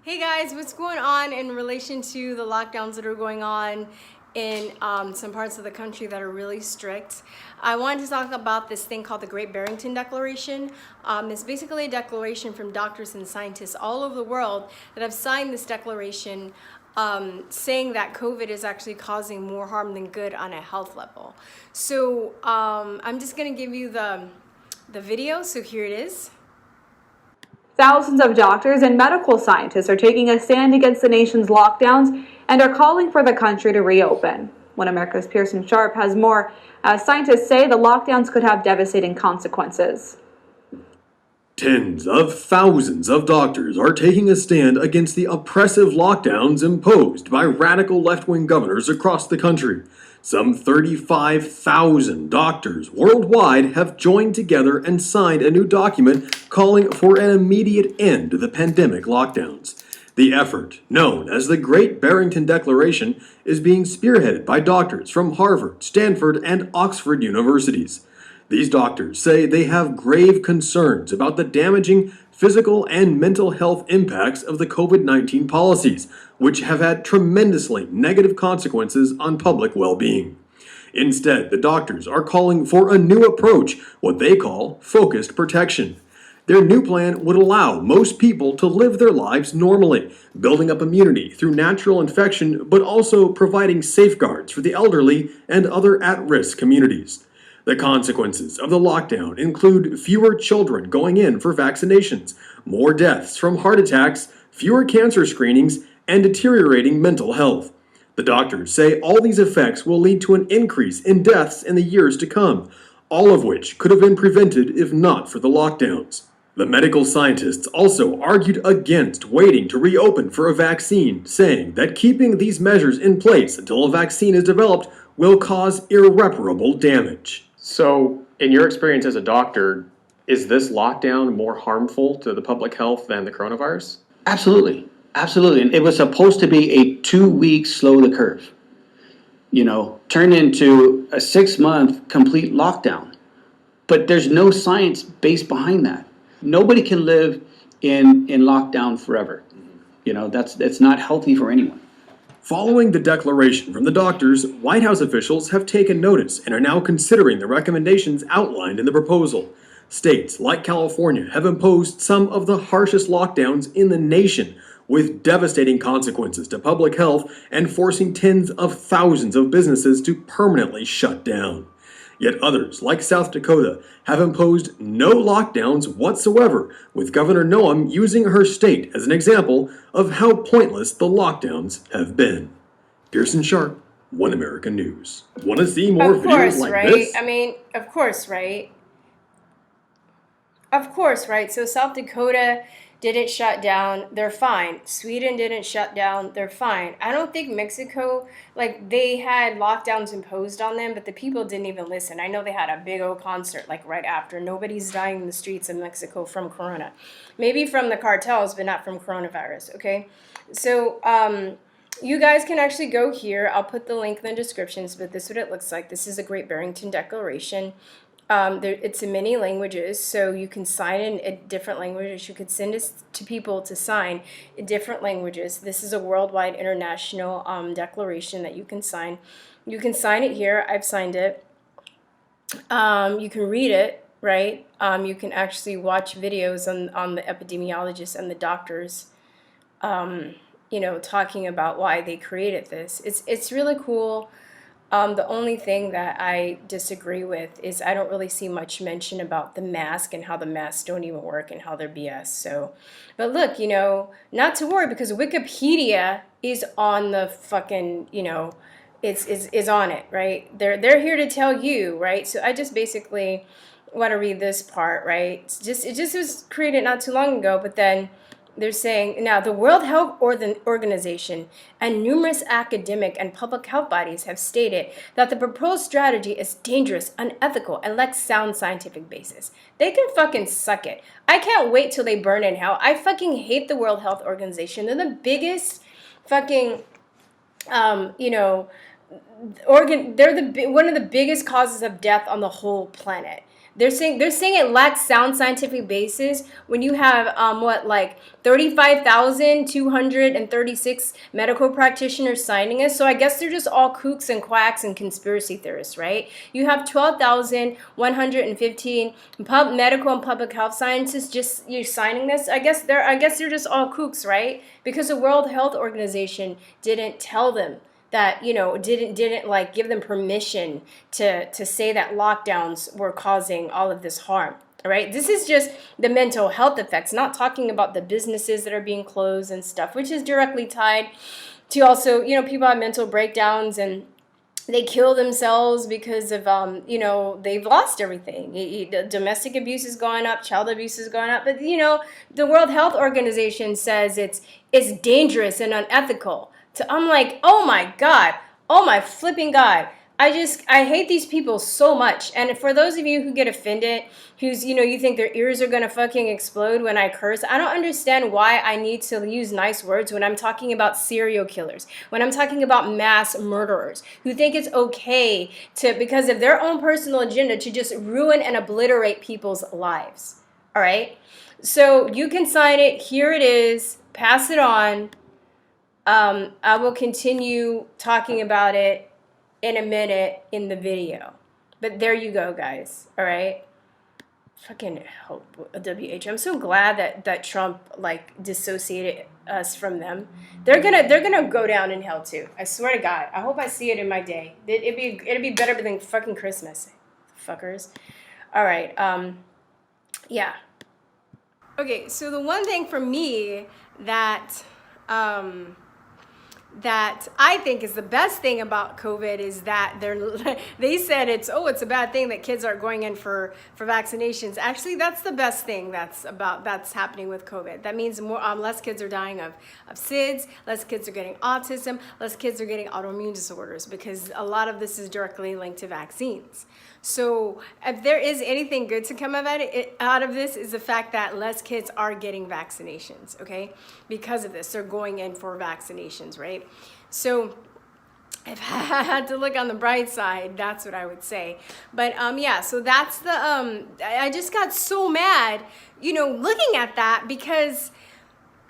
Hey guys, what's going on in relation to the lockdowns that are going on in some parts of the country that are really strict? I wanted to talk about this thing called the Great Barrington Declaration. It's basically a declaration from doctors and scientists all over the world that have signed this declaration saying that COVID is actually causing more harm than good on a health level. So I'm just gonna give you the video, so here it is. Thousands of doctors and medical scientists are taking a stand against the nation's lockdowns and are calling for the country to reopen. One America's Pearson Sharp has more. Scientists say the lockdowns could have devastating consequences. Tens of thousands of doctors are taking a stand against the oppressive lockdowns imposed by radical left-wing governors across the country. Some 35,000 doctors worldwide have joined together and signed a new document calling for an immediate end to the pandemic lockdowns. The effort, known as the Great Barrington Declaration, is being spearheaded by doctors from Harvard, Stanford, and Oxford universities. These doctors say they have grave concerns about the damaging physical and mental health impacts of the COVID-19 policies, which have had tremendously negative consequences on public well-being. Instead, the doctors are calling for a new approach, what they call focused protection. Their new plan would allow most people to live their lives normally, building up immunity through natural infection, but also providing safeguards for the elderly and other at-risk communities. The consequences of the lockdown include fewer children going in for vaccinations, more deaths from heart attacks, fewer cancer screenings, and deteriorating mental health. The doctors say all these effects will lead to an increase in deaths in the years to come, all of which could have been prevented if not for the lockdowns. The medical scientists also argued against waiting to reopen for a vaccine, saying that keeping these measures in place until a vaccine is developed will cause irreparable damage. So, in your experience as a doctor, is this lockdown more harmful to the public health than the coronavirus? Absolutely. Absolutely. And it was supposed to be a 2-week slow the curve, turned into a 6-month complete lockdown. But there's no science based behind that. Nobody can live in lockdown forever. That's not healthy for anyone. Following the declaration from the doctors, White House officials have taken notice and are now considering the recommendations outlined in the proposal. States like California have imposed some of the harshest lockdowns in the nation, with devastating consequences to public health and forcing tens of thousands of businesses to permanently shut down. Yet others, like South Dakota, have imposed no lockdowns whatsoever, with Governor Newsom using her state as an example of how pointless the lockdowns have been. Pearson Sharp, One American News. Want to see more videos like this? I mean, of course, right? Of course, right? So South Dakota didn't shut down, they're fine. Sweden didn't shut down, they're fine. I don't think Mexico, they had lockdowns imposed on them, but the people didn't even listen. I know they had a big old concert, right after. Nobody's dying in the streets of Mexico from corona. Maybe from the cartels, but not from coronavirus, okay? So, you guys can actually go here. I'll put the link in the descriptions, but this is what it looks like. This is a Great Barrington Declaration. It's in many languages, so you can sign in different languages. You could send it to people to sign in different languages. This is a worldwide international declaration that you can sign. You can sign it here. I've signed it. You can read it, right? You can actually watch videos on the epidemiologists and the doctors, talking about why they created this. It's really cool. The only thing that I disagree with is I don't really see much mention about the mask and how the masks don't even work and how they're BS. So, but look, not to worry, because Wikipedia is on the fucking, is on it, right? They're here to tell you, right? So I just basically want to read this part, right? It just was created not too long ago, but then they're saying, now, the World Health Organization and numerous academic and public health bodies have stated that the proposed strategy is dangerous, unethical, and lacks sound scientific basis. They can fucking suck it. I can't wait till they burn in hell. I fucking hate the World Health Organization. They're the biggest fucking, they're one of the biggest causes of death on the whole planet. They're saying it lacks sound scientific basis when you have 35,236 medical practitioners signing it. So I guess they're just all kooks and quacks and conspiracy theorists, right? You have 12,115 medical and public health scientists just signing this. I guess they're just all kooks, right? Because the World Health Organization didn't tell them that, didn't like give them permission to say that lockdowns were causing all of this harm. All right, this is just the mental health effects, not talking about the businesses that are being closed and stuff, which is directly tied to also, people have mental breakdowns and they kill themselves because of, they've lost everything. Domestic abuse is going up, child abuse is going up. But, the World Health Organization says it's dangerous and unethical. I'm like, oh my God, oh my flipping God. I hate these people so much. And for those of you who get offended, who's, you think their ears are going to fucking explode when I curse, I don't understand why I need to use nice words when I'm talking about serial killers, when I'm talking about mass murderers who think it's okay because of their own personal agenda, to just ruin and obliterate people's lives. All right. So you can sign it. Here it is. Pass it on. I will continue talking about it in a minute in the video. But there you go, guys. All right. Fucking hope WH. I'm so glad that Trump dissociated us from them. They're gonna go down in hell too. I swear to God. I hope I see it in my day. It'd be better than fucking Christmas, fuckers. All right. Yeah. Okay. So the one thing for me that I think is the best thing about COVID is that they said it's a bad thing that kids aren't going in for vaccinations. Actually, that's the best thing that's happening with COVID. That means less kids are dying of SIDS, less kids are getting autism, less kids are getting autoimmune disorders, because a lot of this is directly linked to vaccines. So if there is anything good to come out of this, is the fact that less kids are getting vaccinations, okay? Because of this, they're going in for vaccinations, right? So if I had to look on the bright side, that's what I would say. But yeah, so that's the, I just got so mad, looking at that, because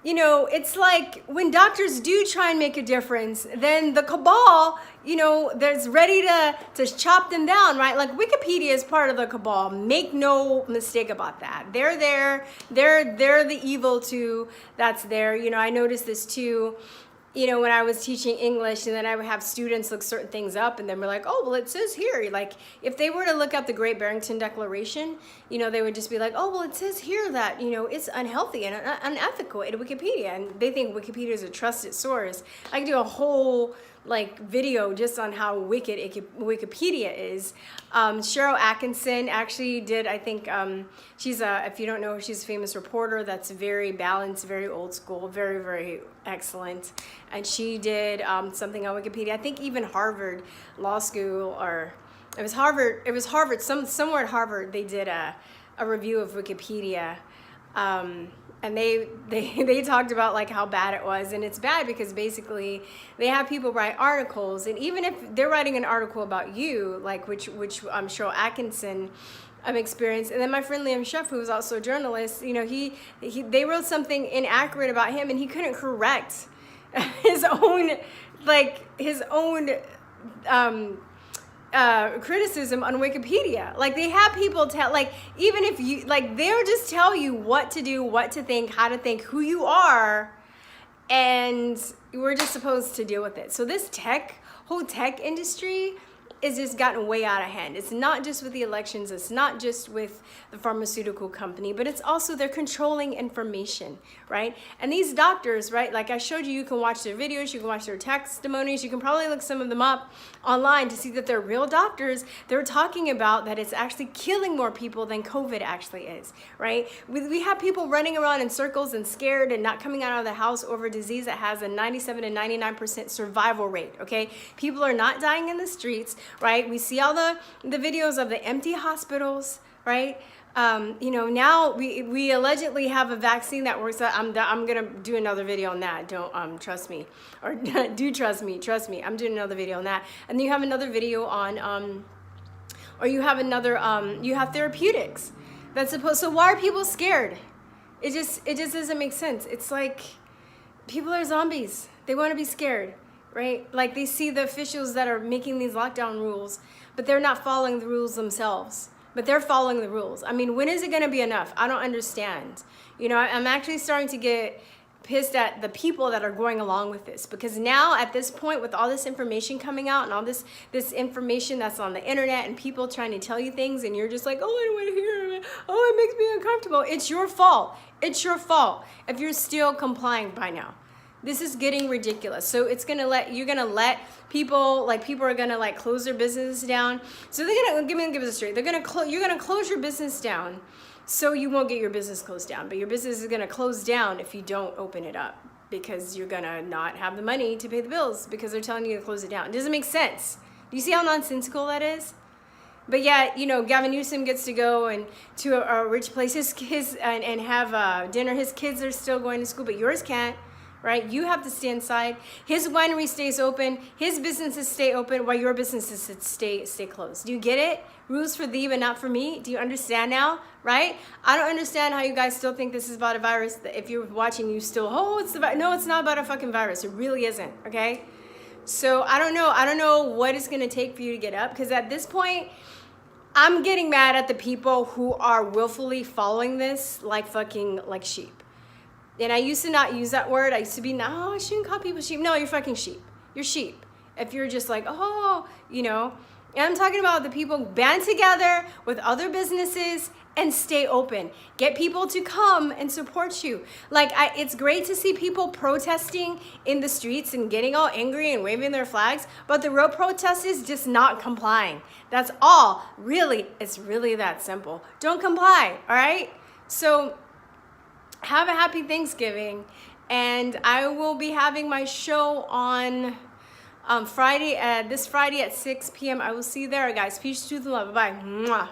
it's like when doctors do try and make a difference, then the cabal, there's ready to chop them down, right? Like Wikipedia is part of the cabal. Make no mistake about that. They're there. They're the evil too that's there. I noticed this too. When I was teaching English, and then I would have students look certain things up, and then we're like, oh, well, it says here, like, if they were to look up the Great Barrington Declaration, they would just be like, oh, well, it says here that, it's unhealthy and unethical at Wikipedia, and they think Wikipedia is a trusted source. I could do a whole, video just on how wicked Wikipedia is. Sharyl Attkisson actually did, I think, she's if you don't know her, she's a famous reporter that's very balanced, very old school, very, very excellent. And she did something on Wikipedia. I think even Harvard Law School, or it was Harvard, somewhere at Harvard, they did a review of Wikipedia. And they talked about how bad it was, and it's bad because basically they have people write articles, and even if they're writing an article about you, which Sharyl Attkisson experienced, and then my friend Liam Sheff, who was also a journalist, they wrote something inaccurate about him, and he couldn't correct his own criticism on Wikipedia. They have people tell, even if you, they'll just tell you what to do, what to think, how to think, who you are, and we're just supposed to deal with it. So this whole tech industry is just gotten way out of hand. It's not just with the elections, it's not just with the pharmaceutical company, but it's also they're controlling information, right? And these doctors, right, like I showed you, you can watch their videos, you can watch their testimonies, you can probably look some of them up online to see that they're real doctors. They're talking about that it's actually killing more people than COVID actually is, right? We have people running around in circles and scared and not coming out of the house over a disease that has a 97 to 99% survival rate, okay? People are not dying in the streets, right? We see all the videos of the empty hospitals, right? Now we allegedly have a vaccine that works. I'm gonna do another video on that. Don't trust me, or do trust me. I'm doing another video on that. And then you have another video on Or you have another, you have therapeutics. That's supposed, so why are people scared? It just doesn't make sense. It's like, people are zombies. They want to be scared, right? Like they see the officials that are making these lockdown rules, but they're not following the rules themselves. But they're following the rules. I mean, when is it going to be enough? I don't understand. You know, I'm actually starting to get pissed at the people that are going along with this, because now at this point, with all this information coming out and all this information that's on the internet and people trying to tell you things, and you're just like, oh, I don't want to hear it. Oh, it makes me uncomfortable. It's your fault. It's your fault if you're still complying by now. This is getting ridiculous. So it's gonna you're gonna let people, like people are gonna like close their business down. So they're gonna give us straight. You're gonna close your business down, so you won't get your business closed down. But your business is gonna close down if you don't open it up, because you're gonna not have the money to pay the bills because they're telling you to close it down. It doesn't make sense. Do you see how nonsensical that is? But yet, you know, Gavin Newsom gets to go and to a rich place and have dinner. His kids are still going to school, but yours can't. Right? You have to stay inside. His winery stays open. His businesses stay open while your businesses stay closed. Do you get it? Rules for thee, but not for me. Do you understand now? Right? I don't understand how you guys still think this is about a virus. If you're watching, you still, oh, it's the virus. No, it's not about a fucking virus. It really isn't. Okay? So I don't know. I don't know what it's going to take for you to get up, because at this point, I'm getting mad at the people who are willfully following this like sheep. And I used to not use that word. I used to be, no, I shouldn't call people sheep. No, you're fucking sheep. You're sheep. If you're just like, oh, you know. And I'm talking about the people band together with other businesses and stay open. Get people to come and support you. Like, it's great to see people protesting in the streets and getting all angry and waving their flags, but the real protest is just not complying. That's all. Really, it's really that simple. Don't comply, all right? So have a happy Thanksgiving, and I will be having my show on this Friday at 6 p.m. I will see you there, guys. Peace, truth, and love. Bye-bye. Mwah.